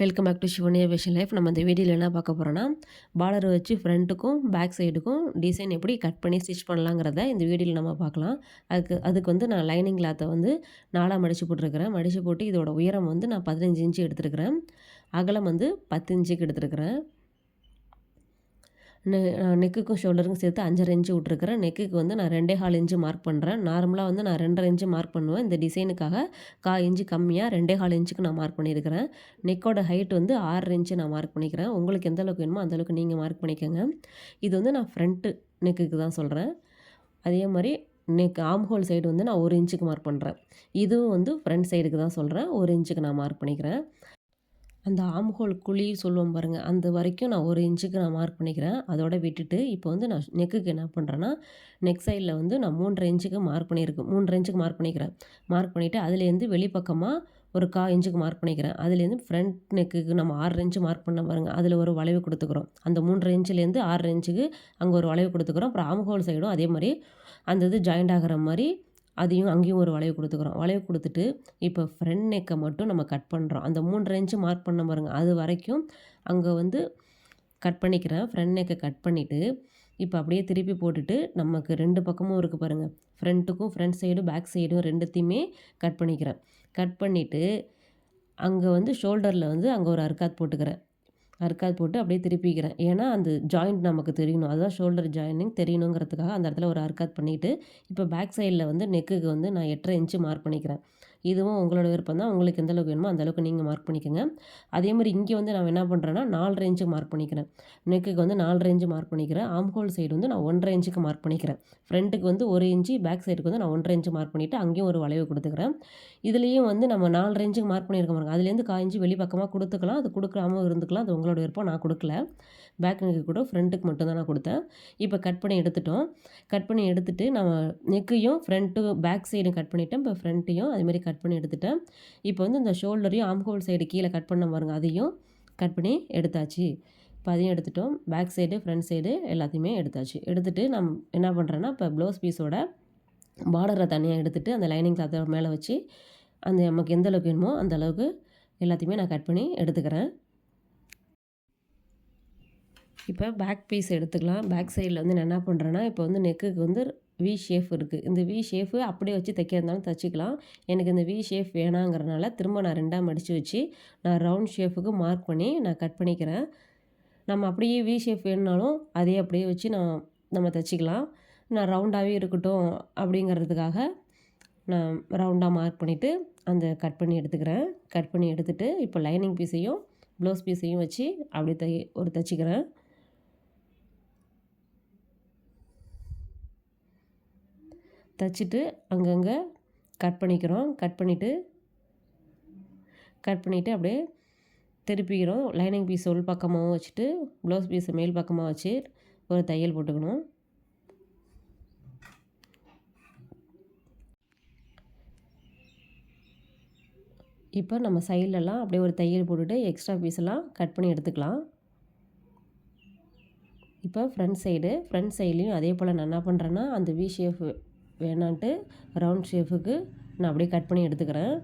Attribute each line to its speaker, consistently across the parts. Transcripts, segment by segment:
Speaker 1: Welcome back to Shivaniya fashion life. நம்ம இந்த வீடியோவில் என்ன பார்க்க போகிறோன்னா, பார்டர் வச்சு ஃப்ரண்ட்டுக்கும் பேக் சைடுக்கும் டிசைன் எப்படி கட் பண்ணி ஸ்டிச் பண்ணலாங்கிறத இந்த வீடியோவில் நம்ம பார்க்கலாம். அதுக்கு வந்து நான் லைனிங் கிளாத்தை வந்து 4ஆக மடித்து போட்டிருக்கிறேன். மடித்து போட்டு இதோட உயரம் வந்து நான் 15 இன்ச்சு எடுத்துருக்கிறேன். அகலம் வந்து 10 இன்ச்சுக்கு எடுத்துருக்கிறேன். நெக்குக்கும் ஷோல்டருக்கும் சேர்த்து 5.5 இன்ச்சு விட்ருக்கிறேன். நெக்குக்கு வந்து நான் 2.25 இன்ச்சு மார்க் பண்ணுறேன். நார்மலாக வந்து நான் 2.5 இன்ச்சு மார்க் பண்ணுவேன். இந்த டிசைனுக்காக 1/4 இன்ச்சு கம்மியாக 2.25 இன்ச்சுக்கு நான் மார்க் பண்ணியிருக்கிறேன். நெக்கோட ஹைட் வந்து 6 இன்ச்சு நான் மார்க் பண்ணிக்கிறேன். உங்களுக்கு எந்த அளவுக்கு வேணுமோ அந்தளவுக்கு நீங்கள் மார்க் பண்ணிக்கோங்க. இது வந்து நான் ஃப்ரண்ட்டு நெக்குக்கு தான் சொல்கிறேன். அதே மாதிரி ஆர்ம் ஹோல் சைடு வந்து நான் 1 இன்ச்சுக்கு மார்க் பண்ணுறேன். இதுவும் வந்து ஃப்ரண்ட் சைடுக்கு தான் சொல்கிறேன். 1 இன்ச்சுக்கு நான் மார்க் பண்ணிக்கிறேன். அந்த ஆர்ம் ஹோல் குழி சொல்லுவோம் பாருங்கள், அந்த வரைக்கும் நான் 1 இன்ச்சுக்கு நான் மார்க் பண்ணிக்கிறேன். அதோட விட்டுட்டு இப்போ வந்து நான் நெக்குக்கு என்ன பண்ணுறேன்னா, நெக் சைடில் வந்து நான் 3.5 இன்ச்சுக்கு மார்க் பண்ணியிருக்கேன். 3.5 இன்ச்சுக்கு மார்க் பண்ணிக்கிறேன். மார்க் பண்ணிவிட்டு அதுலேருந்து வெளிப்பக்கமாக ஒரு 1/4 இன்ச்சுக்கு மார்க் பண்ணிக்கிறேன். அதுலேருந்து ஃப்ரண்ட் நெக்குக்கு நம்ம 6 இன்ச்சு மார்க் பண்ண பாருங்கள், அதில் ஒரு வளைவு கொடுத்துக்கிறோம். அந்த 3.5 இன்ச்சுலேருந்து 6 இன்ச்சுக்கு அங்கே ஒரு வளைவு கொடுத்துக்கிறோம். அப்புறம் ஆர்ம் ஹோல் சைடும் அதே மாதிரி அந்த இது ஜாயிண்ட் ஆகிற மாதிரி அங்கேயும் ஒரு வளைவு கொடுத்துக்கிறோம். வளைவு கொடுத்துட்டு இப்போ ஃப்ரண்ட் நெக்கை மட்டும் நம்ம கட் பண்ணுறோம். அந்த 3.5 இன்ச்சு மார்க் பண்ண பாருங்க, அது வரைக்கும் அங்கே வந்து கட் பண்ணிக்கிறேன். ஃப்ரண்ட் நெக்கை கட் பண்ணிவிட்டு இப்போ அப்படியே திருப்பி போட்டுட்டு நமக்கு 2 பக்கமும் இருக்குது பாருங்கள், ஃப்ரண்ட்டுக்கும் ஃப்ரண்ட் சைடும் பேக் சைடும் 2த்தையுமே கட் பண்ணிக்கிறேன். கட் பண்ணிவிட்டு அங்கே வந்து ஷோல்டரில் வந்து அங்கே ஒரு அர்க்காத் போட்டுக்கிறேன். அர்க்காத் போட்டு அப்படியே திருப்பிக்கிறேன். ஏன்னா அந்த ஜாயிண்ட் நமக்கு தெரியணும். அதுதான் ஷோல்டர் ஜாயினிங் தெரியணுங்கிறதுக்காக அந்த இடத்துல ஒரு அர்க்காத் பண்ணிவிட்டு இப்போ பேக் சைடில் வந்து நெக்குக்கு வந்து நான் 8.5 இன்ச்சு மார்க் பண்ணிக்கிறேன். இதுவும் உங்களோட விருப்பம் தான். உங்களுக்கு எந்த அளவுக்கு வேணுமோ அந்த அளவுக்கு நீங்கள் மார்க் பண்ணிக்கோங்க. அதே மாதிரி இங்கே வந்து நான் என்ன பண்ணுறேன்னா 4.5 இன்ச்சு மார்க் பண்ணிக்கிறேன். நெக்குக்கு வந்து 4.5 இன்ச்சு மார்க் பண்ணிக்கிறேன். ஆர்ம் ஹோல் சைடு வந்து நான் 1.5 இன்ச்சுக்கு மார்க் பண்ணிக்கிறேன். ஃப்ரண்ட்டுக்கு வந்து 1 இன்ச்சு, பேக் சைடுக்கு வந்து நான் 1.5 இன்ச்சு மார்க் பண்ணிவிட்டு அங்கேயும் ஒரு வளைவு கொடுத்துக்கிறேன். இதுலேயும் வந்து நம்ம 4.5 இன்ச்சுக்கு மார்க் பண்ணியிருக்க பாருங்க, அதுலேருந்து 1/4 இன்ச்சு வெளி பக்கமாக கொடுத்துக்கலாம். அது கொடுக்காம இருந்துக்கலாம். அது உங்களோட விருப்பம். நான் கொடுக்கல. பேக் நெக்கு கூட ஃப்ரண்ட்டுக்கு மட்டும் தான் நான் கொடுத்தேன். இப்போ கட் பண்ணி எடுத்துட்டோம். கட் பண்ணி எடுத்துட்டு நம்ம நெக்கையும் ஃப்ரண்ட்டு பேக் சைடும் கட் பண்ணிவிட்டேன். இப்போ ஃப்ரண்ட்டையும் அதேமாதிரி கட் பண்ணி எடுத்துட்டேன். இப்போ வந்து இந்த ஷோல்டரையும் ஆர்ம் ஹோல் சைடு கீழே கட் பண்ண பாருங்க, அதையும் கட் பண்ணி எடுத்தாச்சு. இப்போ அதையும் எடுத்துட்டோம். பேக் சைடு ஃப்ரண்ட் சைடு எல்லாத்தையுமே எடுத்தாச்சு. எடுத்துகிட்டு நான் என்ன பண்ணுறேன்னா, இப்போ ப்ளவுஸ் பீஸோட பார்டரை தனியாக எடுத்துகிட்டு அந்த லைனிங் கிளாத்தோட மேலே வச்சு அந்த நமக்கு எந்த அளவுக்கு வேணுமோ அந்த அளவுக்கு எல்லாத்தையுமே நான் கட் பண்ணி எடுத்துக்கிறேன். இப்போ பேக் பீஸ் எடுத்துக்கலாம். பேக் சைடில் வந்து நான் என்ன பண்ணுறேன்னா, இப்போ வந்து நெக்குக்கு வந்து வி ஷேப் இருக்குது. இந்த வி ஷேப்பு அப்படியே வச்சு தைக்கிறதுனாலும் தைச்சிக்கலாம். எனக்கு இந்த வி ஷேப் வேணாங்கிறனால திரும்ப நான் 2ஆக மடித்து வச்சு நான் ரவுண்ட் ஷேப்புக்கு மார்க் பண்ணி நான் கட் பண்ணிக்கிறேன். நம்ம அப்படியே வி ஷேப் வேணுனாலும் அதே அப்படியே வச்சு நம்ம தைச்சிக்கலாம். நான் ரவுண்டாகவே இருக்கட்டும் அப்படிங்கிறதுக்காக நான் ரவுண்டாக மார்க் பண்ணிவிட்டு அந்த கட் பண்ணி எடுத்துக்கிறேன். கட் பண்ணி எடுத்துகிட்டு இப்போ லைனிங் பீஸையும் ப்ளவுஸ் பீஸையும் வச்சு அப்படியே தைச்சிக்கிறேன். தைச்சிட்டு அங்கங்கே கட் பண்ணிக்கிறோம். கட் பண்ணிவிட்டு அப்படியே திருப்பிக்கிறோம். லைனிங் பீஸ் உள் பக்கமாகவும் வச்சுட்டு ப்ளவுஸ் பீஸை மேல் பக்கமாக வச்சு ஒரு தையல் போட்டுக்கணும். இப்போ நம்ம சைட்லலாம் அப்படியே ஒரு தையல் போட்டுட்டு எக்ஸ்ட்ரா பீஸெல்லாம் கட் பண்ணி எடுத்துக்கலாம். இப்போ ஃப்ரண்ட் சைட்லேயும் அதே போல் நான் என்ன பண்ணுறேன்னா, அந்த வி ஷேப் வேணான்ட்டு ரவுண்ட் ஷேப்புக்கு நான் அப்படியே கட் பண்ணி எடுத்துக்கிறேன்.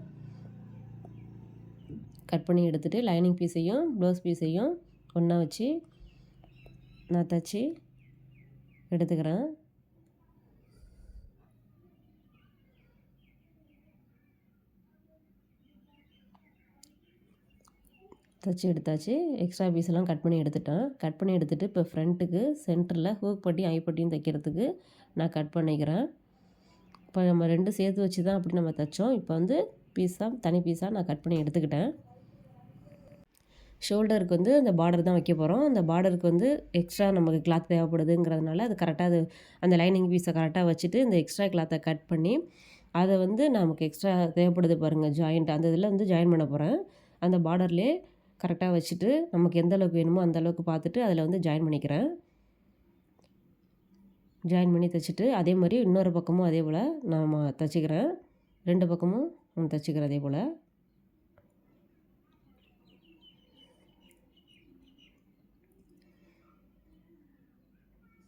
Speaker 1: கட் பண்ணி எடுத்துகிட்டு லைனிங் பீஸையும் ப்ளவுஸ் பீஸையும் ஒன்றா வச்சு நான் தைச்சி எடுத்துக்கிறேன். தைச்சி எடுத்தாச்சு. எக்ஸ்ட்ரா பீஸெல்லாம் கட் பண்ணி எடுத்துட்டேன். கட் பண்ணி எடுத்துகிட்டு இப்போ ஃப்ரண்ட்டுக்கு சென்டரில் ஹூக் பட்டி ஐப்பட்டியும் தைக்கிறதுக்கு நான் கட் பண்ணிக்கிறேன். இப்போ நம்ம 2 சேர்த்து வச்சு தான் அப்படி நம்ம தைச்சோம். இப்போ வந்து தனி பீஸாக நான் கட் பண்ணி எடுத்துக்கிட்டேன். ஷோல்டருக்கு வந்து அந்த பார்டர் தான் வைக்க போகிறோம். அந்த பார்டருக்கு வந்து எக்ஸ்ட்ரா நமக்கு கிளாத் தேவைப்படுதுங்கிறதுனால அது கரெக்டாக அந்த லைனிங் பீஸை கரெக்டாக வச்சுட்டு இந்த எக்ஸ்ட்ரா கிளாத்தை கட் பண்ணி அதை வந்து நமக்கு எக்ஸ்ட்ரா தேவைப்படுது பாருங்கள், ஜாயிண்ட் அந்த இதில் வந்து ஜாயின் பண்ண போகிறேன். அந்த பார்டர்லேயே கரெக்டாக வச்சுட்டு நமக்கு எந்த அளவுக்கு வேணுமோ அந்த அளவுக்கு பார்த்துட்டு அதில் வந்து ஜாயின் பண்ணிக்கிறேன். ஜாயின் பண்ணி தைச்சிட்டு அதே மாதிரி இன்னொரு பக்கமும் அதே போல் நான் தைச்சிக்கிறேன். 2 பக்கமும் தைச்சிக்கிறேன் அதே போல்.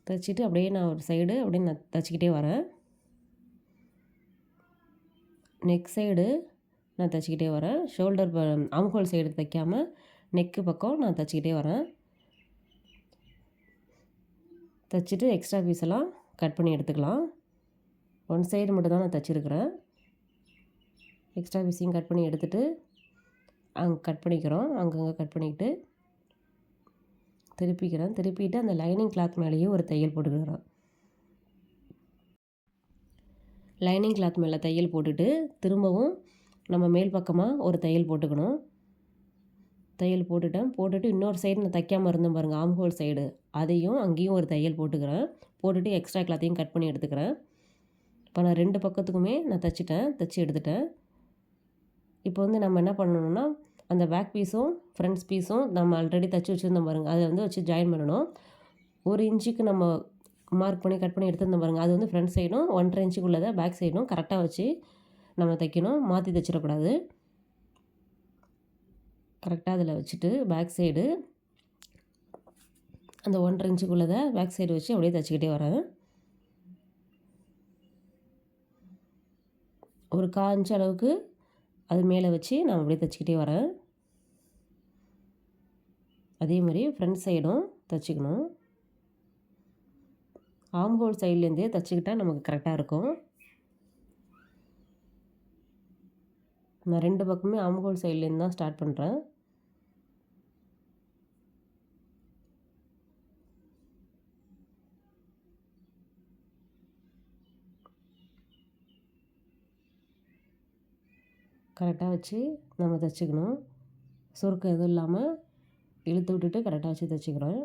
Speaker 1: தைச்சிட்டு அப்படியே நான் ஒரு சைடு அப்படியே நான் தைச்சிக்கிட்டே வரேன். நெக் சைடு நான் தைச்சிக்கிட்டே வரேன். ஷோல்டர் ஆர்ம் ஹோல் சைடு தைக்காமல் நெக்கு பக்கம் நான் தைச்சிக்கிட்டே வரேன். தைச்சிட்டு எக்ஸ்ட்ரா பீஸ் எல்லாம் கட் பண்ணி எடுத்துக்கலாம். ஒன் சைடு மட்டும் தான் நான் தைச்சிருக்கிறேன். எக்ஸ்ட்ரா பீஸையும் கட் பண்ணி எடுத்துகிட்டு அங்கே கட் பண்ணிக்கிறோம். அங்கங்கே கட் பண்ணிக்கிட்டு திருப்பிட்டு அந்த லைனிங் கிளாத் மேலேயும் ஒரு தையல் போட்டுக்கிறோம். லைனிங் கிளாத் மேலே தையல் போட்டுட்டு திரும்பவும் நம்ம மேல் பக்கமாக ஒரு தையல் போட்டுக்கணும். தையல் போட்டுட்டு இன்னொரு சைடு நான் தைக்காமல் இருந்தேன் பாருங்கள், ஆம் ஹோல் சைடு, அதையும் அங்கேயும் ஒரு தையல் போட்டுக்கிறேன். போட்டுட்டு எக்ஸ்ட்ரா கிளாத்தையும் கட் பண்ணி எடுத்துக்கிறேன். இப்போ நான் 2 பக்கத்துக்குமே நான் தைச்சி எடுத்துட்டேன். இப்போ வந்து நம்ம என்ன பண்ணணும்னா, அந்த பேக் பீஸும் ஃப்ரண்ட்ஸ் பீஸும் நம்ம ஆல்ரெடி தைச்சி வச்சுருந்தோம் பாருங்கள், அதை வந்து வச்சு ஜாயின் பண்ணணும். 1 இன்ச்சுக்கு நம்ம மார்க் பண்ணி கட் பண்ணி எடுத்துருந்தோம் பாருங்கள், அது வந்து ஃப்ரண்ட் சைடும் 1.5 இன்ச்சுக்குள்ளதை பேக் சைடும் கரெக்டாக வச்சு நம்ம தைக்கணும். மாற்றி தைச்சிடக்கூடாது. கரெக்டாக அதில் வச்சுட்டு பேக் சைடு அந்த 1.5 இன்ச்சுக்குள்ளதை பேக் சைடு வச்சு அப்படியே தைச்சிக்கிட்டே வரேன். ஒரு 1/4 இன்ச் அளவுக்கு அது மேலே வச்சு நான் அப்படியே தைச்சிக்கிட்டே வரேன். அதே மாதிரி ஃப்ரண்ட் சைடும் தைச்சிக்கணும். ஆம் ஹோல் சைட்லேருந்தே தைச்சிக்கிட்டால் நமக்கு கரெக்டாக இருக்கும். நான் 2 பக்கமே ஆம் ஹோல் சைட்லேருந்து தான் ஸ்டார்ட் பண்ணுறேன். கரெக்டாக வச்சு நம்ம தைச்சிக்கணும். சுருக்கம் எதுவும் இல்லாமல் இழுத்து விட்டுட்டு கரெக்டாக வச்சு தைச்சிக்கிறேன்.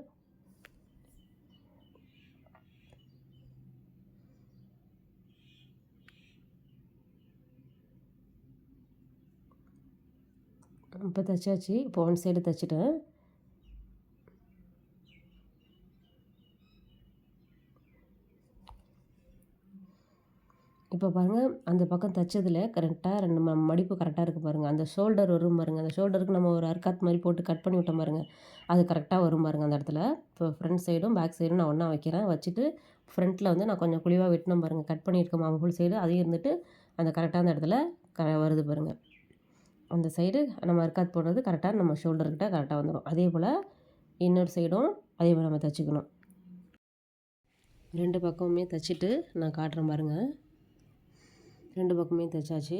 Speaker 1: இப்போ தைச்சாச்சு. இப்போ ஒன் சைடு தைச்சிட்டேன். இப்போ பாருங்கள், அந்த பக்கம் தைச்சதில் கரெக்டாக 2 மடிப்பு கரெக்டாக இருக்குது பாருங்கள். அந்த ஷோல்டர் வரும் பாருங்கள், அந்த ஷோல்டருக்கு நம்ம ஒரு அர்க்காத் மாதிரி போட்டு கட் பண்ணி விட்டோம் பாருங்கள், அது கரெக்டாக வரும் பாருங்கள் அந்த இடத்துல. இப்போ ஃப்ரண்ட் சைடும் பேக் சைடும் நான் ஒன்றா வைக்கிறேன். வச்சுட்டு ஃப்ரண்ட்டில் வந்து நான் கொஞ்சம் குழிவாக வெட்டினோம் பாருங்கள், கட் பண்ணியிருக்கோம் ஆம் ஹோல் சைடு, அதையும் இருந்துட்டு அந்த கரெக்டான இடத்துல வருது பாருங்கள். அந்த சைடு நம்ம அர்க்காத் போடுறது கரெக்டாக நம்ம ஷோல்டர்கிட்ட கரெக்டாக வந்துடும். அதே போல் இன்னொரு சைடும் அதே போல் நம்ம தைச்சிக்கணும். 2 பக்கமுமே தைச்சிட்டு நான் காட்டுறேன் பாருங்கள். 2 பக்கமே தைச்சாச்சு.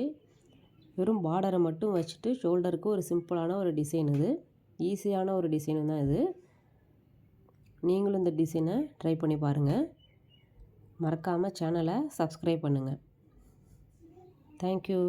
Speaker 1: வெறும் பார்டரை மட்டும் வச்சுட்டு ஷோல்டருக்கு ஒரு சிம்பிளான ஒரு டிசைன், இது ஈஸியான ஒரு டிசைன் தான் இது. நீங்களும் இந்த டிசைனை ட்ரை பண்ணி பாருங்கள். மறக்காமல் சேனலை சப்ஸ்கிரைப் பண்ணுங்கள். தேங்க்யூ.